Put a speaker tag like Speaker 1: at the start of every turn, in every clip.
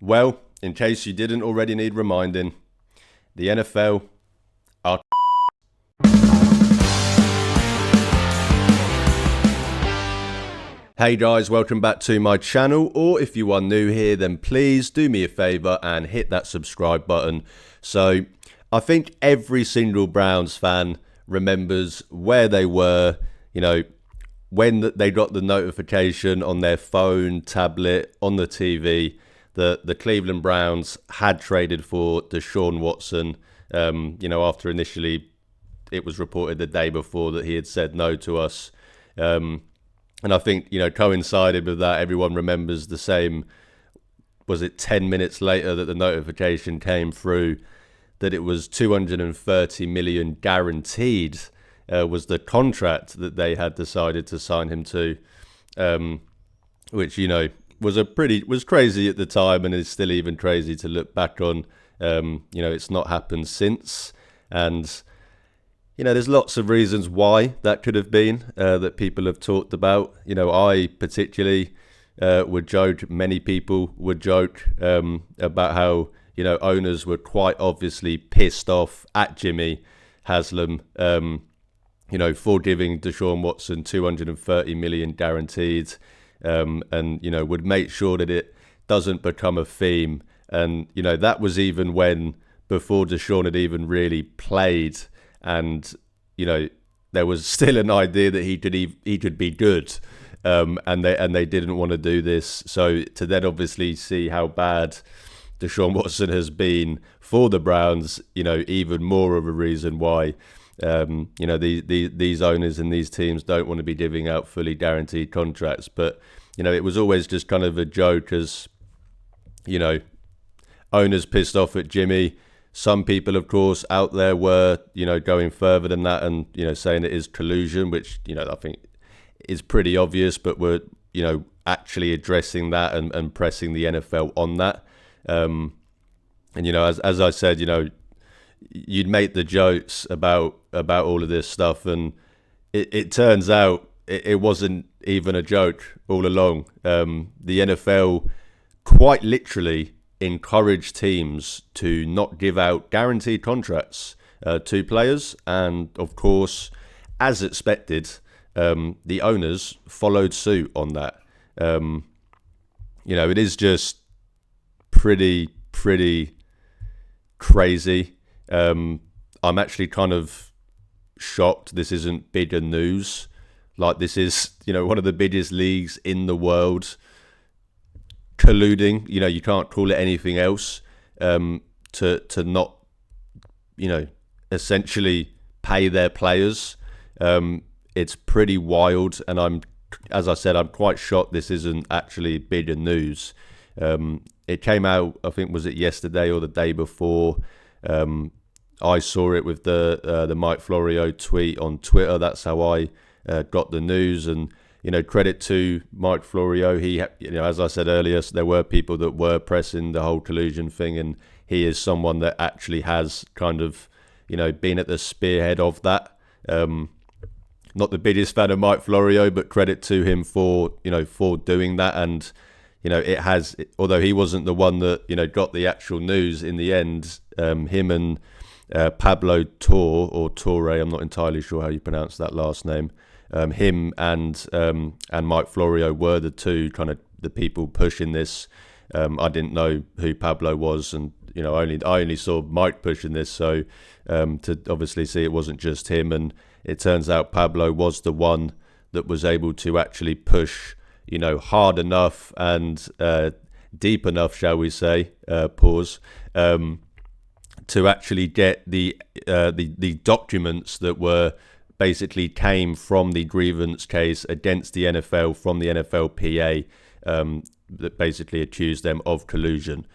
Speaker 1: Well, in case you didn't already need reminding, the NFL are. Hey guys, welcome back to my channel, or if you are new here, then please do me a favour and hit that subscribe button. So, I think every single Browns fan remembers where they were, when they got the notification on their phone, tablet, on the TV that the Cleveland Browns had traded for Deshaun Watson, after initially it was reported the day before that he had said no to us. And I think, coincided with that, everyone remembers the same, was it 10 minutes later that the notification came through that it was 230 million guaranteed was the contract that they had decided to sign him to, which, was crazy at the time and is still even crazy to look back on. It's not happened since. And there's lots of reasons why that could have been that people have talked about. I particularly would joke, many people would joke about how, owners were quite obviously pissed off at Jimmy Haslam, for giving Deshaun Watson 230 million guaranteed, and, would make sure that it doesn't become a theme. And, that was even when, before Deshaun had even really played, and there was still an idea that he could be good, and they didn't want to do this. So to then obviously see how bad Deshaun Watson has been for the Browns, even more of a reason why these owners and these teams don't want to be giving out fully guaranteed contracts. But it was always just kind of a joke, as owners pissed off at Jimmy. Some people, of course, out there were, going further than that and, saying it is collusion, which, I think is pretty obvious, but we're, actually addressing that and pressing the NFL on that. As I said, you'd make the jokes about all of this stuff, and it turns out it wasn't even a joke all along. The NFL quite literally encourage teams to not give out guaranteed contracts to players, and of course, as expected, the owners followed suit on that. It is just pretty crazy. I'm actually kind of shocked this isn't bigger news. Like, this is one of the biggest leagues in the world colluding, you can't call it anything else, to not, essentially pay their players. It's pretty wild, and as I said, I'm quite shocked this isn't actually bigger news. It came out, I think, was it yesterday or the day before? I saw it with the Mike Florio tweet on Twitter. That's how I got the news. And credit to Mike Florio. He, as I said earlier, there were people that were pressing the whole collusion thing, and he is someone that actually has kind of, been at the spearhead of that. Not the biggest fan of Mike Florio, but credit to him for doing that. And, it has, although he wasn't the one that, got the actual news in the end, him and Pablo Torre, I'm not entirely sure how you pronounce that last name. Him and Mike Florio were the two kind of the people pushing this. I didn't know who Pablo was, and I only saw Mike pushing this. So to obviously see it wasn't just him, and it turns out Pablo was the one that was able to actually push, hard enough and deep enough, shall we say, to actually get the documents that were basically came from the grievance case against the NFL from the NFLPA, that basically accused them of collusion.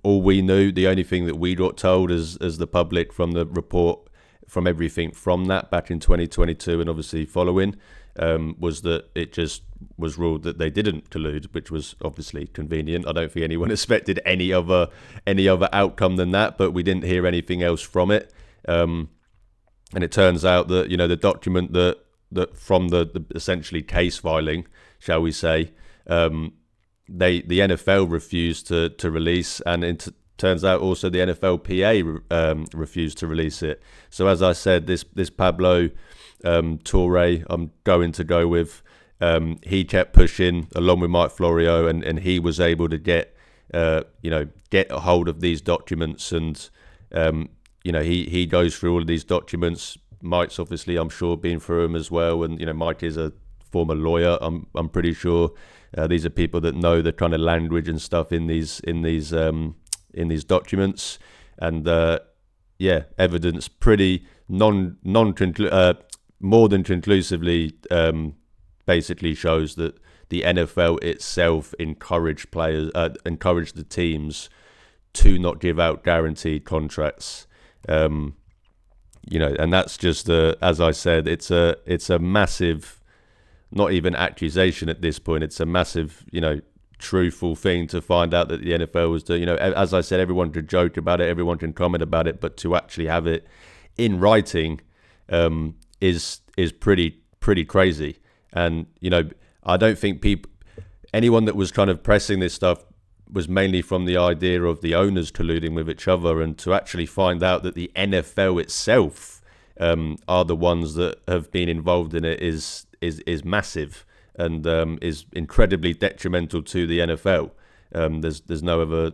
Speaker 1: All we knew, the only thing that we got told as the public from the report, from everything from that back in 2022 and obviously following, was that it just was ruled that they didn't collude, which was obviously convenient. I don't think anyone expected any other outcome than that, but we didn't hear anything else from it. And it turns out that the document that from the essentially case filing, shall we say, the NFL refused to release, and it turns out also the NFLPA refused to release it. So as I said, this Pablo Torre I'm going to go with. He kept pushing along with Mike Florio, and he was able to get get a hold of these documents, and he goes through all of these documents. Mike's obviously, I'm sure, been through them as well, and Mike is a former lawyer. I'm pretty sure these are people that know the kind of language and stuff in these documents, and evidence pretty more than conclusively basically shows that the NFL itself encouraged the teams to not give out guaranteed contracts. And that's just as I said, it's a massive, not even accusation at this point. It's a massive, truthful thing to find out that the NFL was doing. As I said, everyone can joke about it, everyone can comment about it, but to actually have it in writing is pretty crazy. And I don't think anyone that was kind of pressing this stuff was mainly from the idea of the owners colluding with each other, and to actually find out that the NFL itself are the ones that have been involved in it is massive, and is incredibly detrimental to the NFL. There's no other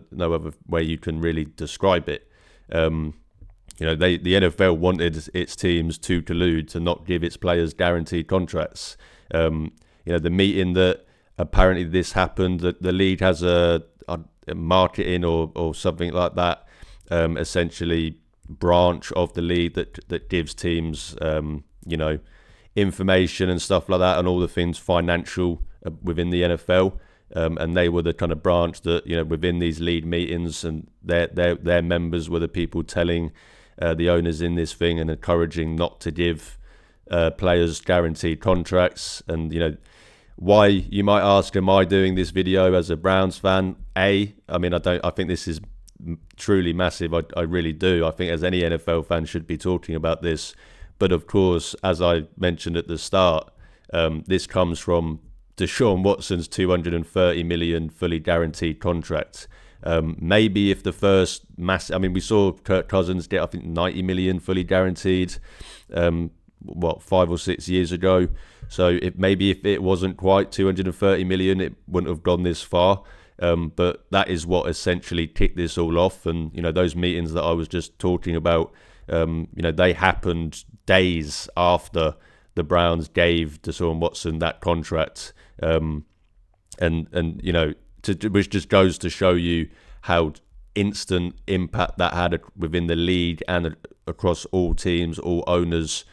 Speaker 1: way you can really describe it. The NFL wanted its teams to collude to not give its players guaranteed contracts. The meeting that apparently this happened, that the league has a marketing or something like that, essentially branch of the league that gives teams information and stuff like that, and all the things financial within the NFL, and they were the kind of branch that within these league meetings, and their members were the people telling the owners in this thing and encouraging not to give players guaranteed contracts. And why, you might ask, am I doing this video as a Browns fan? I think this is truly massive. I really do. I think as any NFL fan should be talking about this. But of course, as I mentioned at the start, this comes from Deshaun Watson's $230 million fully guaranteed contract. Maybe if the first we saw Kirk Cousins get, I think, $90 million fully guaranteed, 5 or 6 years ago. So if it wasn't quite $230 million, it wouldn't have gone this far. But that is what essentially kicked this all off. And those meetings that I was just talking about, they happened days after the Browns gave Deshaun Watson that contract, which just goes to show you how instant impact that had within the league and across all teams, all owners.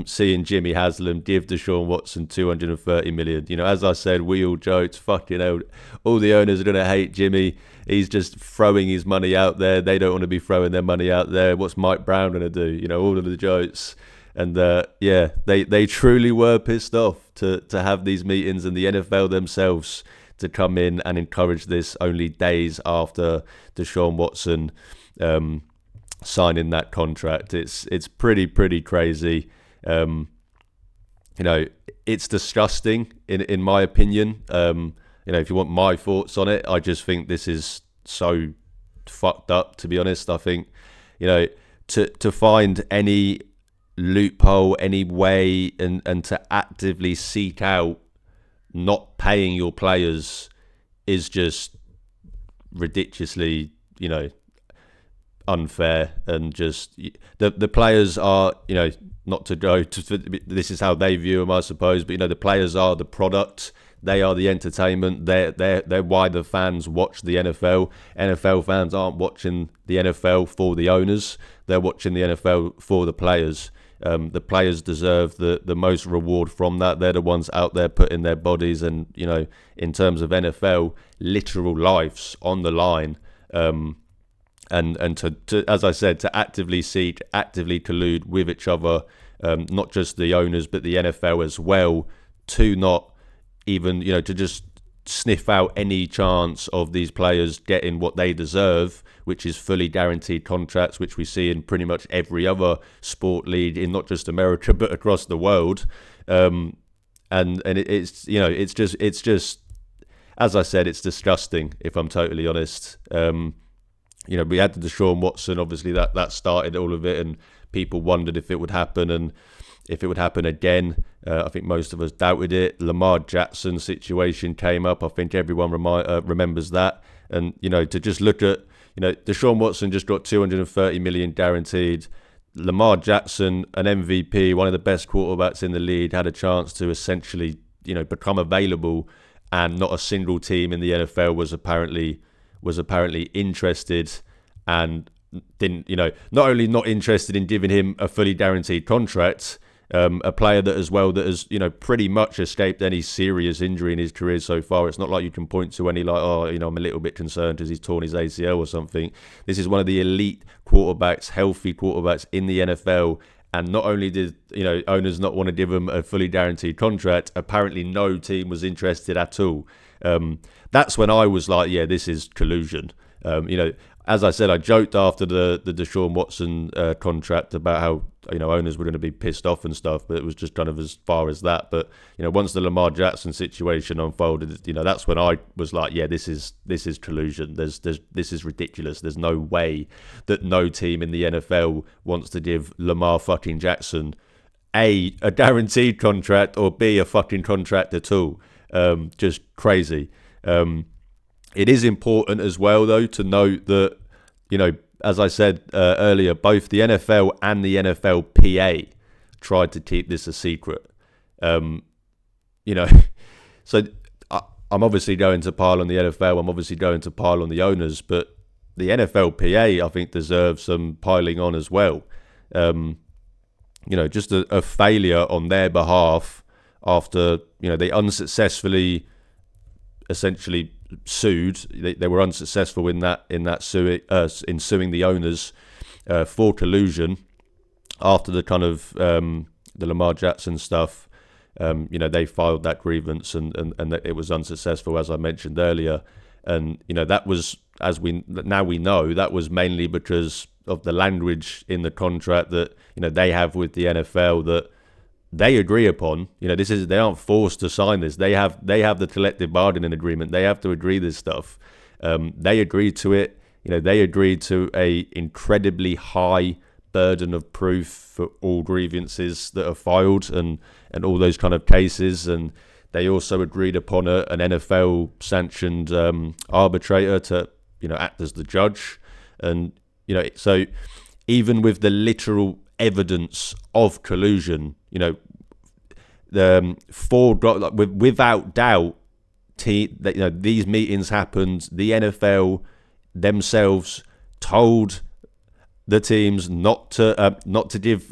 Speaker 1: Seeing Jimmy Haslam give Deshaun Watson $230 million. As I said, we all joked, fucking hell, all the owners are going to hate Jimmy. He's just throwing his money out there. They don't want to be throwing their money out there. What's Mike Brown going to do? All of the jokes. And they truly were pissed off to have these meetings, and the NFL themselves to come in and encourage this only days after Deshaun Watson signing that contract. It's pretty crazy. It's disgusting in my opinion. If you want my thoughts on it, I just think this is so fucked up, to be honest. I think to find any loophole, any way, and to actively seek out not paying your players is just ridiculously unfair. And just the players are, not to go to, this is how they view them, I suppose, but the players are the product. They are the entertainment. They're why the fans watch the NFL. NFL fans aren't watching the NFL for the owners. They're watching the NFL for the players. The players deserve the most reward from that. They're the ones out there putting their bodies and, in terms of NFL, literal lives on the line. And to as I said, to actively collude with each other, not just the owners but the NFL as well, to not even to just sniff out any chance of these players getting what they deserve, which is fully guaranteed contracts, which we see in pretty much every other sport league in not just America but across the world. And it's just as I said, it's disgusting, if I'm totally honest. We had the Deshaun Watson, obviously that started all of it, and people wondered if it would happen and if it would happen again. I think most of us doubted it. Lamar Jackson situation came up. I think everyone remembers that. And, to just look at, Deshaun Watson just got $230 million guaranteed. Lamar Jackson, an MVP, one of the best quarterbacks in the league, had a chance to essentially, become available, and not a single team in the NFL was apparently interested, and didn't, not only not interested in giving him a fully guaranteed contract, a player that has, pretty much escaped any serious injury in his career so far. It's not like you can point to any I'm a little bit concerned because he's torn his ACL or something. This is one of the elite quarterbacks, healthy quarterbacks in the NFL. And not only did, owners not want to give him a fully guaranteed contract, apparently no team was interested at all. That's when I was like, yeah, this is collusion. As I said, I joked after the Deshaun Watson contract about how, owners were going to be pissed off and stuff, but it was just kind of as far as that. But, once the Lamar Jackson situation unfolded, that's when I was like, yeah, this is collusion. This is ridiculous. There's no way that no team in the NFL wants to give Lamar fucking Jackson A, guaranteed contract, or B, a fucking contract at all. Just crazy. It is important as well, though, to note that, as I said earlier, both the NFL and the NFLPA tried to keep this a secret. So I'm obviously going to pile on the NFL. I'm obviously going to pile on the owners, but the NFLPA, I think, deserves some piling on as well. Just a failure on their behalf after, they unsuccessfully essentially sued. They were unsuccessful in suing the owners for collusion after the kind of the Lamar Jackson stuff. They filed that grievance and it was unsuccessful, as I mentioned earlier. And that was, we know, that was mainly because of the language in the contract that they have with the NFL that they agree upon. They aren't forced to sign this. They have the collective bargaining agreement. They have to agree this stuff. They agreed to it. They agreed to a incredibly high burden of proof for all grievances that are filed and all those kind of cases. And they also agreed upon an NFL sanctioned arbitrator to act as the judge. And so even with the literal evidence of collusion, without doubt, these meetings happened. The NFL themselves told the teams not to give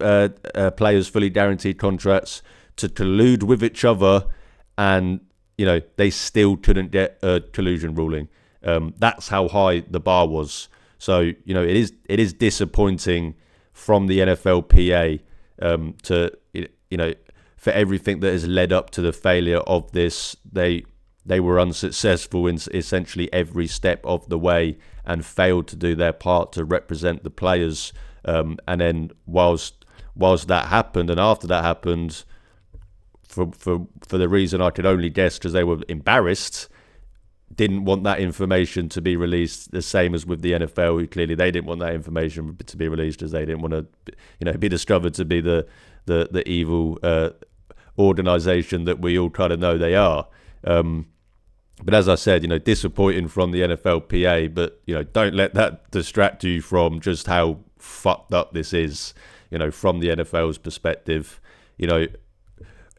Speaker 1: players fully guaranteed contracts, to collude with each other, and they still couldn't get a collusion ruling. That's how high the bar was. So it is disappointing from the NFLPA for everything that has led up to the failure of this. They were unsuccessful in essentially every step of the way and failed to do their part to represent the players. And then whilst that happened, and after that happened, for the reason I could only guess, because they were embarrassed, didn't want that information to be released, the same as with the NFL, who clearly they didn't want that information to be released because they didn't want to, be discovered to be the evil organisation that we all kind of know they are. But as I said, disappointing from the NFLPA, but don't let that distract you from just how fucked up this is. From the NFL's perspective,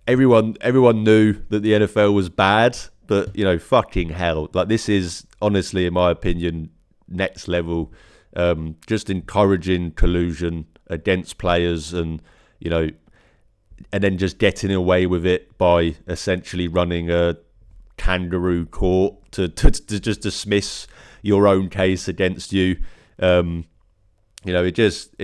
Speaker 1: everyone knew that the NFL was bad. But, fucking hell, like, this is honestly, in my opinion, next level. Just encouraging collusion against players and then just getting away with it by essentially running a kangaroo court to just dismiss your own case against you. It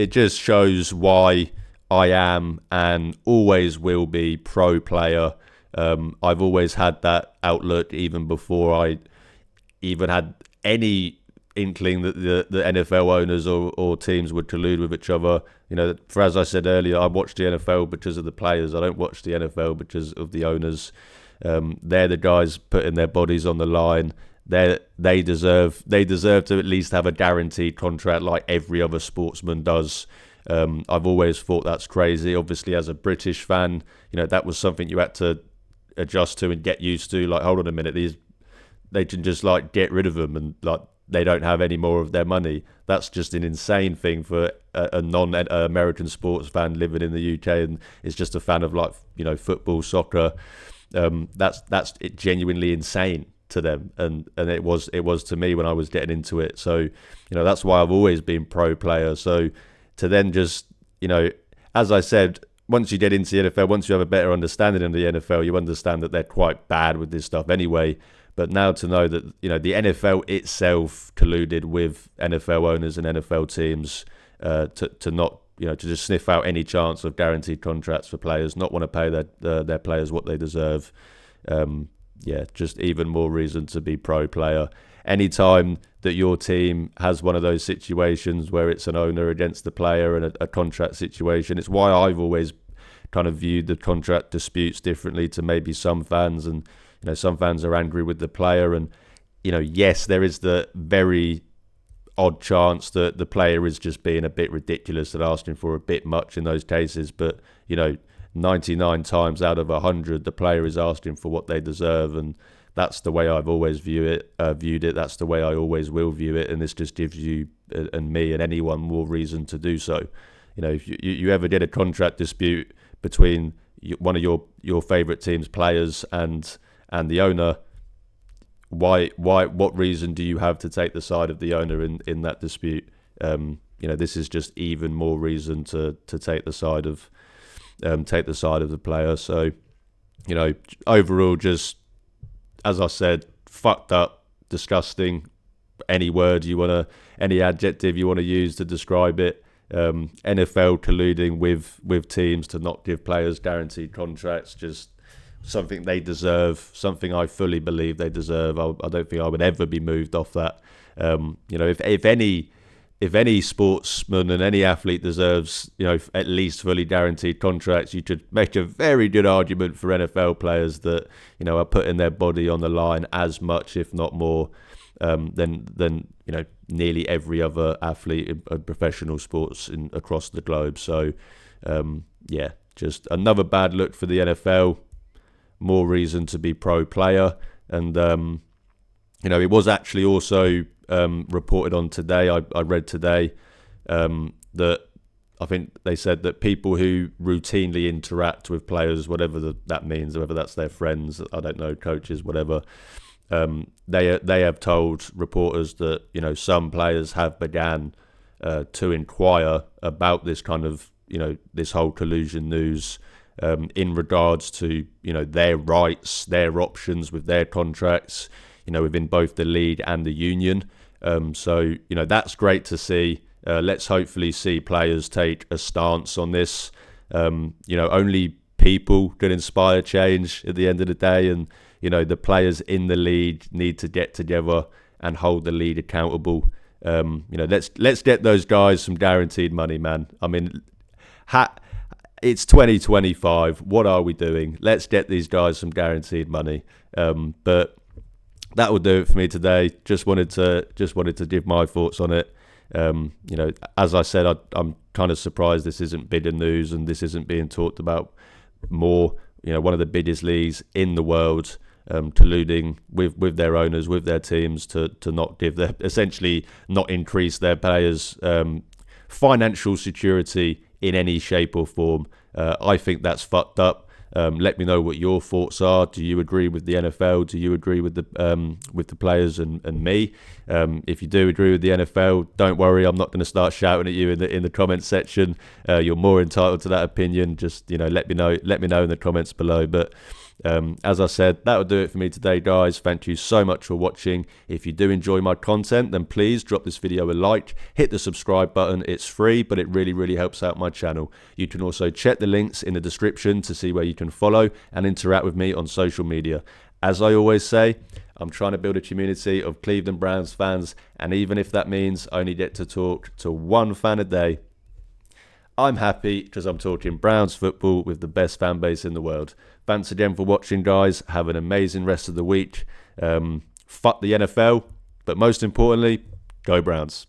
Speaker 1: just shows why I am and always will be pro player. I've always had that outlook even before I even had any inkling that the NFL owners or teams would collude with each other. As I said earlier, I watch the NFL because of the players. I don't watch the NFL because of the owners. They're the guys putting their bodies on the line. They deserve to at least have a guaranteed contract like every other sportsman does. I've always thought that's crazy. Obviously, as a British fan, that was something you had to adjust to and get used to. Like, hold on a minute, they can just like get rid of them and like they don't have any more of their money. That's just an insane thing for a non-American sports fan living in the UK and is just a fan of like football, soccer. That's genuinely insane to them, and it was to me when I was getting into it. So that's why I've always been pro player. So to then just as I said, once you get into the NFL, once you have a better understanding of the NFL, you understand that they're quite bad with this stuff anyway. But now to know that the NFL itself colluded with NFL owners and NFL teams to not to just sniff out any chance of guaranteed contracts for players, not want to pay their players what they deserve. Just even more reason to be pro player. Anytime that your team has one of those situations where it's an owner against the player and a contract situation, it's why I've always kind of viewed the contract disputes differently to maybe some fans. And some fans are angry with the player, and yes, there is the very odd chance that the player is just being a bit ridiculous and asking for a bit much in those cases. But 99 times out of 100, the player is asking for what they deserve, and that's the way I've always viewed it. That's the way I always will view it, and this just gives you and me and anyone more reason to do so. If you ever get a contract dispute between one of your favourite team's players and the owner, what reason do you have to take the side of the owner in that dispute? This is just even more reason to take the side of the player. So overall, just as I said, fucked up, disgusting, any adjective you want to use to describe it. NFL colluding with teams to not give players guaranteed contracts, just something they deserve, something I fully believe they deserve. I don't think I would ever be moved off that. If any sportsman and any athlete deserves, at least fully guaranteed contracts, you could make a very good argument for NFL players that, are putting their body on the line as much, if not more, than nearly every other athlete in professional sports across the globe. So, just another bad look for the NFL. More reason to be pro player, and it was actually also reported on today. I read today that I think they said that people who routinely interact with players, whatever that means, whether that's their friends, I don't know, coaches, whatever, they have told reporters that some players have began to inquire about this kind of this whole collusion news. In regards to their rights, their options with their contracts, within both the league and the union. So that's great to see. Let's hopefully see players take a stance on this. Only people can inspire change at the end of the day, and the players in the league need to get together and hold the league accountable. Let's get those guys some guaranteed money, man. I mean, it's 2025. What are we doing? Let's get these guys some guaranteed money. But that will do it for me today. Just wanted to give my thoughts on it. As I said, I'm kind of surprised this isn't bigger news and this isn't being talked about more. One of the biggest leagues in the world colluding with their owners, with their teams to not give their, essentially not increase their players' financial security in any shape or form. I think that's fucked up. Let me know what your thoughts are. Do you agree with the NFL? Do you agree with the players and me? If you do agree with the NFL, don't worry. I'm not going to start shouting at you in the comments section. You're more entitled to that opinion. Just let me know in the comments below. But as I said, that will do it for me today, guys. Thank you so much for watching. If you do enjoy my content, then please drop this video a like, hit the subscribe button. It's free, but it really helps out my channel. You can also check the links in the description to see where you can follow and interact with me on social media. As I always say, I'm trying to build a community of Cleveland Browns fans, and even if that means I only get to talk to one fan a day, I'm happy because I'm talking Browns football with the best fan base in the world. Thanks again for watching, guys. Have an amazing rest of the week. Fuck the NFL, but most importantly, go Browns.